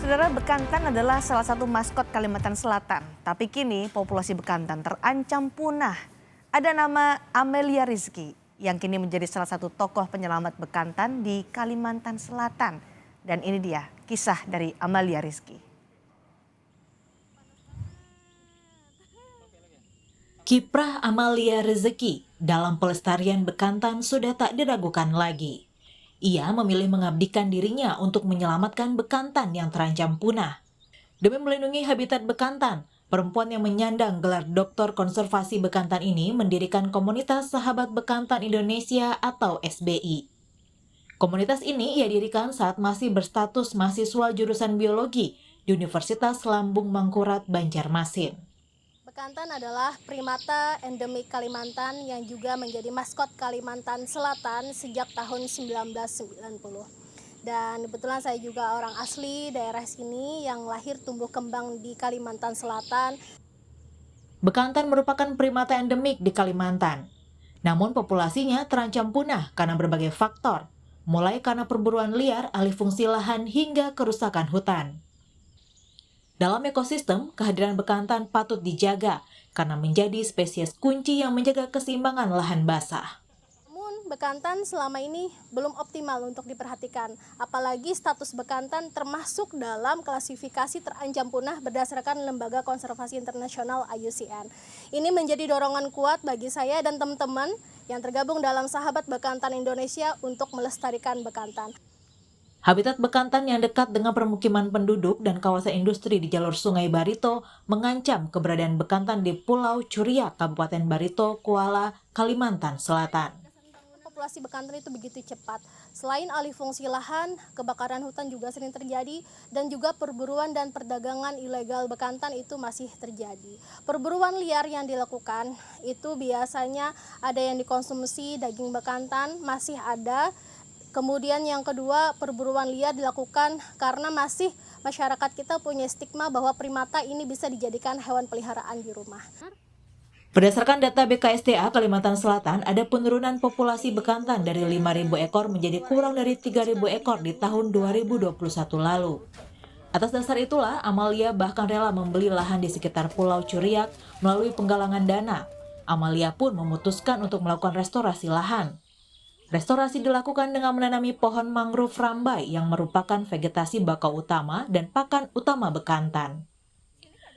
Saudara, bekantan adalah salah satu maskot Kalimantan Selatan. Tapi kini populasi bekantan terancam punah. Ada nama Amelia Rizky yang kini menjadi salah satu tokoh penyelamat bekantan di Kalimantan Selatan. Dan ini dia kisah dari Amelia Rizky. Kiprah Amelia Rizky dalam pelestarian bekantan sudah tak diragukan lagi. Ia memilih mengabdikan dirinya untuk menyelamatkan bekantan yang terancam punah. Demi melindungi habitat bekantan, perempuan yang menyandang gelar Doktor Konservasi Bekantan ini mendirikan komunitas Sahabat Bekantan Indonesia atau SBI. Komunitas ini ia dirikan saat masih berstatus mahasiswa jurusan biologi di Universitas Lambung Mangkurat, Banjarmasin. Bekantan adalah primata endemik Kalimantan yang juga menjadi maskot Kalimantan Selatan sejak tahun 1990. Dan kebetulan saya juga orang asli daerah sini yang lahir tumbuh kembang di Kalimantan Selatan. Bekantan merupakan primata endemik di Kalimantan. Namun populasinya terancam punah karena berbagai faktor, mulai karena perburuan liar, alih fungsi lahan hingga kerusakan hutan. Dalam ekosistem, kehadiran bekantan patut dijaga karena menjadi spesies kunci yang menjaga keseimbangan lahan basah. Namun bekantan selama ini belum optimal untuk diperhatikan, apalagi status bekantan termasuk dalam klasifikasi terancam punah berdasarkan Lembaga Konservasi Internasional IUCN. Ini menjadi dorongan kuat bagi saya dan teman-teman yang tergabung dalam Sahabat Bekantan Indonesia untuk melestarikan bekantan. Habitat bekantan yang dekat dengan permukiman penduduk dan kawasan industri di jalur Sungai Barito mengancam keberadaan bekantan di Pulau Curiak, Kabupaten Barito, Kuala, Kalimantan Selatan. Populasi bekantan itu begitu cepat. Selain alih fungsi lahan, kebakaran hutan juga sering terjadi dan juga perburuan dan perdagangan ilegal bekantan itu masih terjadi. Perburuan liar yang dilakukan itu biasanya ada yang dikonsumsi daging bekantan, masih ada. Kemudian yang kedua, perburuan liar dilakukan karena masih masyarakat kita punya stigma bahwa primata ini bisa dijadikan hewan peliharaan di rumah. Berdasarkan data BKSDA Kalimantan Selatan, ada penurunan populasi bekantan dari 5.000 ekor menjadi kurang dari 3.000 ekor di tahun 2021 lalu. Atas dasar itulah, Amelia bahkan rela membeli lahan di sekitar Pulau Curiak melalui penggalangan dana. Amelia pun memutuskan untuk melakukan restorasi lahan. Restorasi dilakukan dengan menanami pohon mangrove rambai yang merupakan vegetasi bakau utama dan pakan utama bekantan.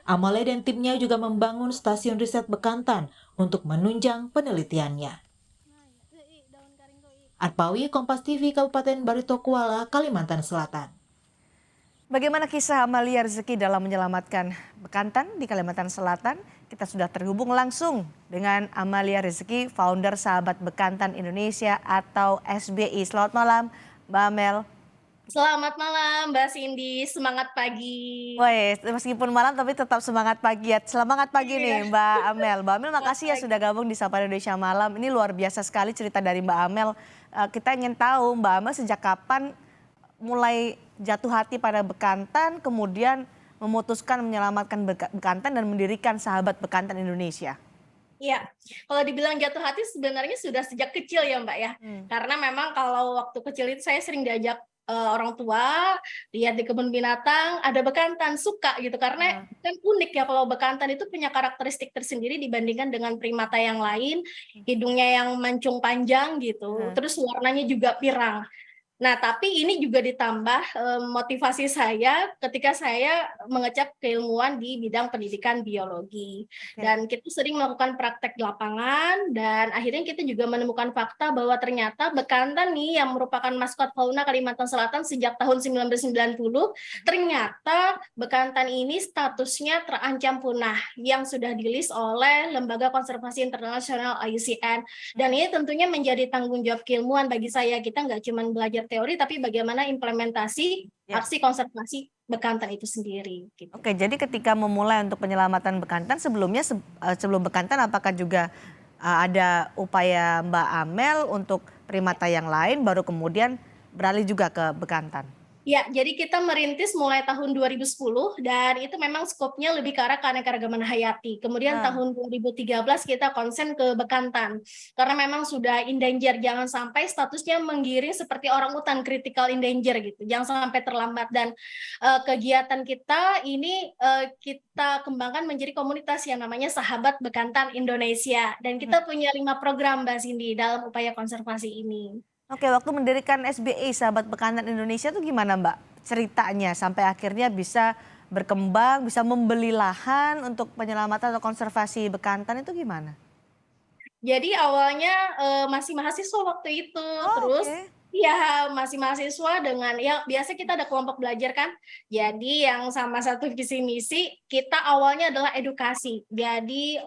Amelia dan timnya juga membangun stasiun riset bekantan untuk menunjang penelitiannya. Arpawi, Kompas TV, Kabupaten Barito Kuala, Kalimantan Selatan. Bagaimana kisah Amelia Rizky dalam menyelamatkan bekantan di Kalimantan Selatan? Kita sudah terhubung langsung dengan Amelia Rizky, founder Sahabat Bekantan Indonesia atau SBI. Selamat malam, Mbak Amel. Selamat malam Mbak Cindy, semangat pagi. Woi, meskipun malam tapi tetap semangat pagi ya. Semangat pagi nih Mbak Amel. Mbak Amel, makasih ya sudah gabung di Sapa Indonesia Malam. Ini luar biasa sekali cerita dari Mbak Amel. Kita ingin tahu Mbak Amel sejak kapan mulai jatuh hati pada bekantan, kemudian memutuskan menyelamatkan bekantan dan mendirikan Sahabat Bekantan Indonesia. Iya, kalau dibilang jatuh hati sebenarnya sudah sejak kecil ya Mbak ya. Karena memang kalau waktu kecil itu saya sering diajak orang tua lihat di kebun binatang ada bekantan, suka gitu karena kan unik ya kalau bekantan itu punya karakteristik tersendiri dibandingkan dengan primata yang lain, hidungnya yang mancung panjang gitu, terus warnanya juga pirang. Nah, tapi ini juga ditambah motivasi saya ketika saya mengecap keilmuan di bidang pendidikan biologi. Dan kita sering melakukan praktek di lapangan dan akhirnya kita juga menemukan fakta bahwa ternyata bekantan nih yang merupakan maskot fauna Kalimantan Selatan sejak tahun 1990, ternyata bekantan ini statusnya terancam punah yang sudah dilist oleh Lembaga Konservasi Internasional IUCN. Dan ini tentunya menjadi tanggung jawab keilmuan bagi saya. Kita nggak cuma belajar teori, tapi bagaimana implementasi aksi konservasi bekantan itu sendiri. Gitu. Oke, jadi ketika memulai untuk penyelamatan bekantan, sebelumnya sebelum bekantan apakah juga ada upaya Mbak Amel untuk primata yang lain, baru kemudian beralih juga ke bekantan? Ya, jadi kita merintis mulai tahun 2010 dan itu memang skopnya lebih ke arah keanekaragaman hayati. Kemudian Nah, tahun 2013 kita konsen ke bekantan. Karena memang sudah endanger, jangan sampai statusnya menggiring seperti orang utan critical endanger gitu. Jangan sampai terlambat dan kegiatan kita ini kita kembangkan menjadi komunitas yang namanya Sahabat Bekantan Indonesia dan mhm. kita punya 5 program Mbak Cindy dalam upaya konservasi ini. Oke, waktu mendirikan SBI Sahabat Bekantan Indonesia tuh gimana Mbak ceritanya sampai akhirnya bisa berkembang, bisa membeli lahan untuk penyelamatan atau konservasi bekantan itu gimana? Jadi awalnya, masih mahasiswa waktu itu, Oh, terus oke. iya, masih mahasiswa dengan ya biasa kita ada kelompok belajar kan, jadi yang sama satu visi misi, kita awalnya adalah edukasi. Jadi,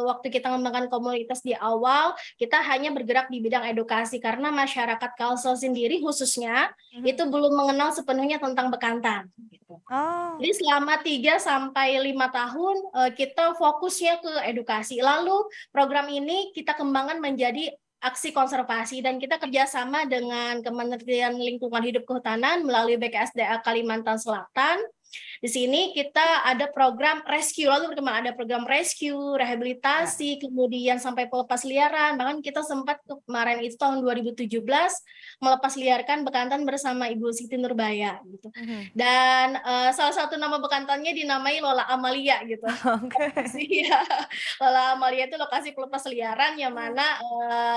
waktu kita mengembangkan komunitas di awal, kita hanya bergerak di bidang edukasi karena masyarakat Kalsel sendiri khususnya, Mhm. itu belum mengenal sepenuhnya tentang bekantan, gitu. Oh, Jadi selama 3 sampai 5 tahun, kita fokusnya ke edukasi. Lalu program ini kita kembangkan menjadi aksi konservasi dan kita kerjasama dengan Kementerian Lingkungan Hidup Kehutanan melalui BKSDA Kalimantan Selatan. Di sini kita ada program rescue, lalu berkembang ada program rescue, ya. rehabilitasi, kemudian sampai pelepas liaran. Bahkan kita sempat kemarin itu tahun 2017 melepas liarkan bekantan bersama Ibu Siti Nurbaya gitu. Mhm. Dan salah satu nama bekantannya dinamai Lola Amalia gitu. Oke. Lokasi ya, Lola Amalia itu lokasi pelepas liaran yang Oh, mana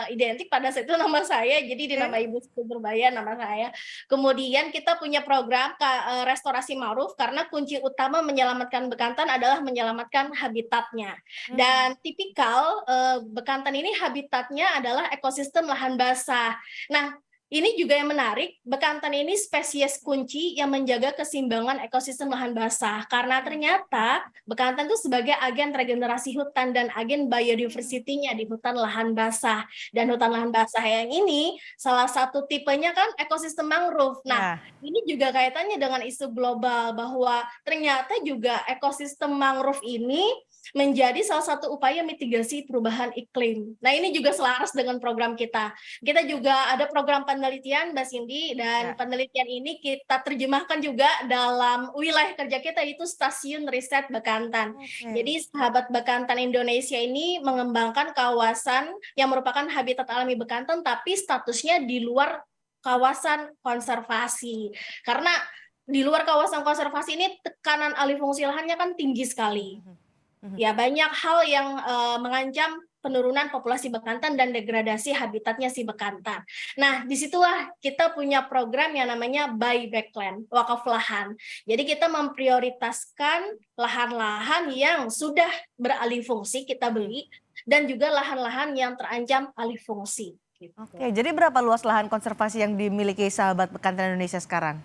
identik pada saat itu nama saya, jadi oke. dinamai Ibu Siti Nurbaya nama saya. Kemudian kita punya program restorasi mangrove karena kunci utama menyelamatkan bekantan adalah menyelamatkan habitatnya. Hmm. Dan tipikal bekantan ini habitatnya adalah ekosistem lahan basah. Nah, ini juga yang menarik, bekantan ini spesies kunci yang menjaga keseimbangan ekosistem lahan basah. Karena ternyata bekantan itu sebagai agen regenerasi hutan dan agen biodiversity-nya di hutan lahan basah. Dan hutan lahan basah yang ini salah satu tipenya kan ekosistem mangrove. Nah, Ya. ini juga kaitannya dengan isu global bahwa ternyata juga ekosistem mangrove ini menjadi salah satu upaya mitigasi perubahan iklim. Nah, ini juga selaras dengan program kita. Kita juga ada program penelitian, Mbak Cindy, dan Ya. penelitian ini kita terjemahkan juga dalam wilayah kerja kita, yaitu Stasiun Riset Bekantan. Oke. Jadi, Sahabat Bekantan Indonesia ini mengembangkan kawasan yang merupakan habitat alami bekantan, tapi statusnya di luar kawasan konservasi. Karena di luar kawasan konservasi ini tekanan alih fungsi lahannya kan tinggi sekali. Mhm. Mhm. Ya, banyak hal yang mengancam penurunan populasi bekantan dan degradasi habitatnya si bekantan. Nah, disitulah kita punya program yang namanya buyback land, wakaf lahan. Jadi kita memprioritaskan lahan-lahan yang sudah beralih fungsi kita Mhm. beli dan juga lahan-lahan yang terancam alih fungsi. Gitu. Oke, jadi berapa luas lahan konservasi yang dimiliki Sahabat Bekantan Indonesia sekarang?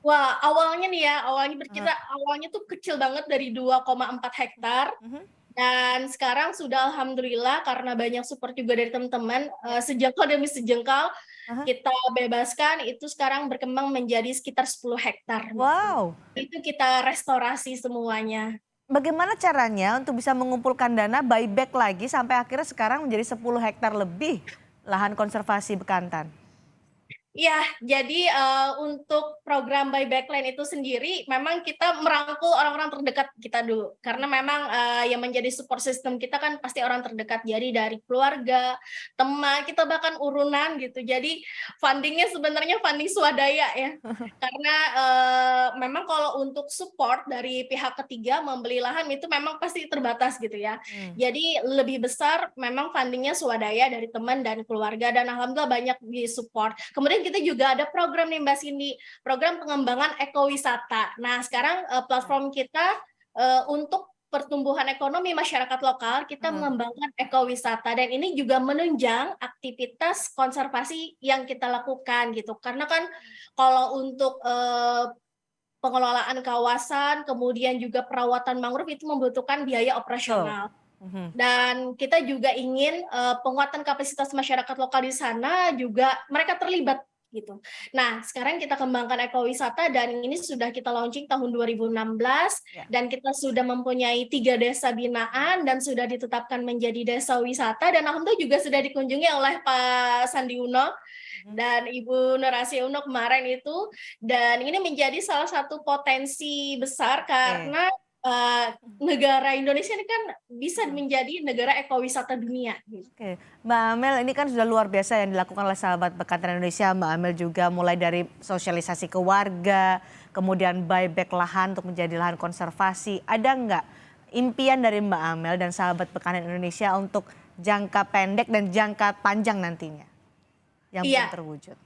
Wah, awalnya nih ya, Heeh. awalnya tuh kecil banget dari 2,4 hektar. Mhm. Dan sekarang sudah alhamdulillah karena banyak support juga dari teman-teman, Ya. sejengkal demi sejengkal Aha. kita bebaskan, itu sekarang berkembang menjadi sekitar 10 hektar, Mbak Cindy. Wow. Itu kita restorasi semuanya. Bagaimana caranya untuk bisa mengumpulkan dana buyback lagi sampai akhirnya sekarang menjadi 10 hektar lebih lahan konservasi bekantan? Iya, jadi untuk program buyback land itu sendiri memang kita merangkul orang-orang terdekat kita dulu. Karena memang yang menjadi support system kita kan pasti orang terdekat. Jadi dari keluarga, teman, kita bahkan urunan gitu. Jadi fundingnya sebenarnya funding swadaya ya. Karena memang kalau untuk support dari pihak ketiga membeli lahan itu memang pasti terbatas gitu ya. Hmm. Jadi lebih besar memang fundingnya swadaya dari teman dan keluarga dan alhamdulillah banyak di support. Kemudian kita juga ada program nih Mbak Cindy, program pengembangan ekowisata. Nah sekarang platform kita untuk pertumbuhan ekonomi masyarakat lokal, kita Mhm. mengembangkan ekowisata dan ini juga menunjang aktivitas konservasi yang kita lakukan gitu. Karena kan kalau untuk pengelolaan kawasan, kemudian juga perawatan mangrove itu membutuhkan biaya Betul. operasional. Mhm. Dan kita juga ingin penguatan kapasitas masyarakat lokal di sana juga mereka terlibat gitu. Nah, sekarang kita kembangkan ekowisata dan ini sudah kita launching tahun 2016 Ya. dan kita sudah mempunyai 3 desa binaan dan sudah ditetapkan menjadi desa wisata dan alhamdulillah juga sudah dikunjungi oleh Pak Sandi Uno dan Ibu Nurasi Uno kemarin itu, dan ini menjadi salah satu potensi besar karena negara Indonesia ini kan bisa menjadi negara ekowisata dunia. Oke, Mbak Amel, ini kan sudah luar biasa yang dilakukan oleh sahabat Bekantan Indonesia. Mbak Amel juga mulai dari sosialisasi ke warga, kemudian buyback lahan untuk menjadi lahan konservasi. Ada nggak impian dari Mbak Amel dan sahabat Bekantan Indonesia untuk jangka pendek dan jangka panjang nantinya yang belum terwujud?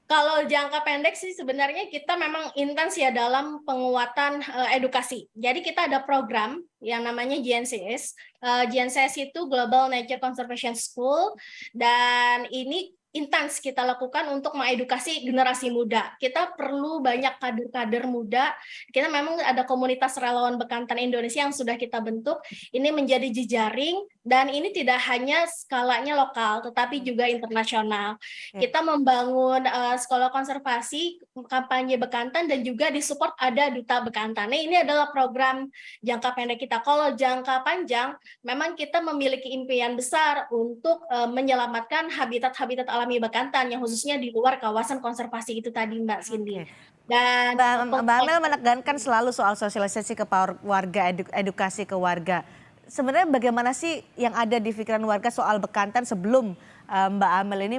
Kalau jangka pendek sih sebenarnya kita memang intens ya dalam penguatan edukasi. Jadi kita ada program yang namanya GNCS. GNCS itu Global Nature Conservation School, dan ini intens kita lakukan untuk mengedukasi generasi muda. Kita perlu banyak kader-kader muda. Kita memang ada komunitas relawan Bekantan Indonesia yang sudah kita bentuk. Ini menjadi jejaring dan ini tidak hanya skalanya lokal tetapi juga internasional. Kita membangun sekolah konservasi, kampanye Bekantan, dan juga disupport ada Duta Bekantan. Nah, ini adalah program jangka pendek kita. Kalau jangka panjang, memang kita memiliki impian besar untuk menyelamatkan habitat-habitat alami Bekantan yang khususnya di luar kawasan konservasi itu tadi, Mbak Cindy. Dan Mbak Amel menekankan selalu soal sosialisasi ke warga, edukasi ke warga. Sebenarnya bagaimana sih yang ada di pikiran warga soal Bekantan sebelum Mbak Amel ini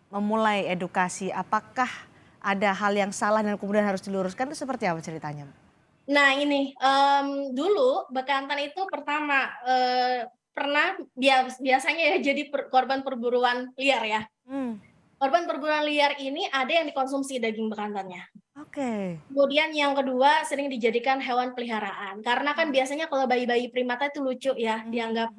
memulai edukasi? Apakah ada hal yang salah dan kemudian harus diluruskan, itu seperti apa ceritanya? Nah ini, dulu Bekantan itu pertama pernah biasanya ya jadi korban perburuan liar ya. Korban perburuan liar ini ada yang dikonsumsi daging bekantannya. Oke. Kemudian yang kedua sering dijadikan hewan peliharaan. Karena kan biasanya kalau bayi-bayi primata itu lucu ya dianggap.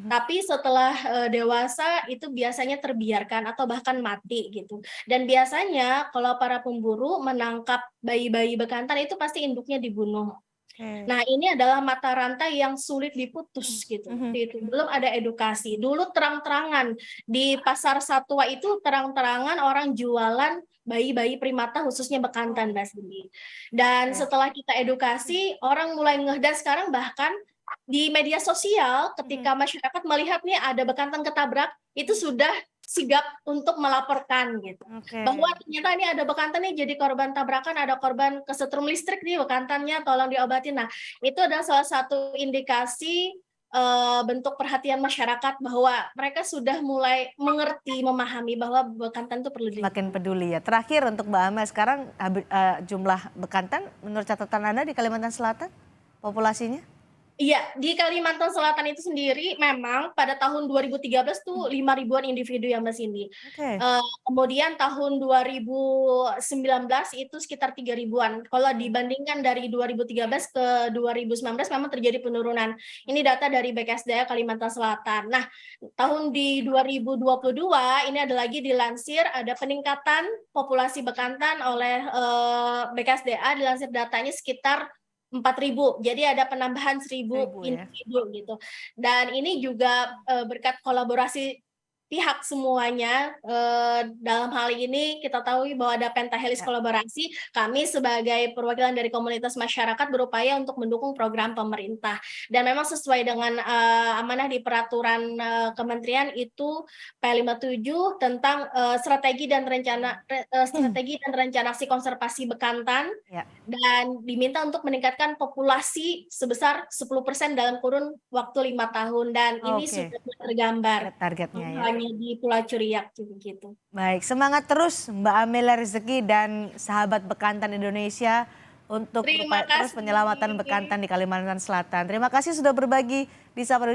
Tapi setelah dewasa itu biasanya terbiarkan atau bahkan mati gitu. Dan biasanya kalau para pemburu menangkap bayi-bayi bekantan itu pasti induknya dibunuh. Nah, ini adalah mata rantai yang sulit diputus gitu. Itu belum ada edukasi. Dulu terang-terangan di pasar satwa itu terang-terangan orang jualan bayi-bayi primata khususnya bekantan, Mbak Cindy. Dan setelah kita edukasi, orang mulai ngeh, dan sekarang bahkan di media sosial ketika masyarakat melihat nih ada bekantan ketabrak, itu sudah sigap untuk melaporkan gitu. Bahwa ternyata ini ada bekantan nih jadi korban tabrakan, ada korban kesetrum listrik nih bekantannya, tolong diobatin. Nah, itu adalah salah satu indikasi bentuk perhatian masyarakat bahwa mereka sudah mulai mengerti, memahami bahwa bekantan itu perlu Makin peduli ya. Terakhir untuk Mbak Amel, sekarang jumlah bekantan menurut catatan Anda di Kalimantan Selatan populasinya? Iya, di Kalimantan Selatan itu sendiri memang pada tahun 2013 tuh 5 ribuan individu ya Mbak Cindy. Kemudian tahun 2019 itu sekitar 3 ribuan. Kalau dibandingkan dari 2013 ke 2019 memang terjadi penurunan. Ini data dari BKSDA Kalimantan Selatan. Nah, tahun di 2022 ini ada lagi dilansir ada peningkatan populasi bekantan oleh BKSDA, dilansir datanya sekitar 4.000, jadi ada penambahan 1.000 individu gitu. Dan ini juga berkat kolaborasi pihak semuanya. Dalam hal ini kita tahu bahwa ada pentahelix kolaborasi. Kami sebagai perwakilan dari komunitas masyarakat berupaya untuk mendukung program pemerintah. Dan memang sesuai dengan amanah di peraturan kementerian itu P57 tentang strategi dan rencana aksi konservasi bekantan. Dan diminta untuk meningkatkan populasi sebesar 10% dalam kurun waktu 5 tahun. Dan ini sudah tergambar Targetnya ya. hanya di Pulau Curiak gitu. Baik, semangat terus Mbak Amel Rezeki dan sahabat Bekantan Indonesia untuk terus penyelamatan bekantan di Kalimantan Selatan. Terima kasih sudah berbagi di Sapa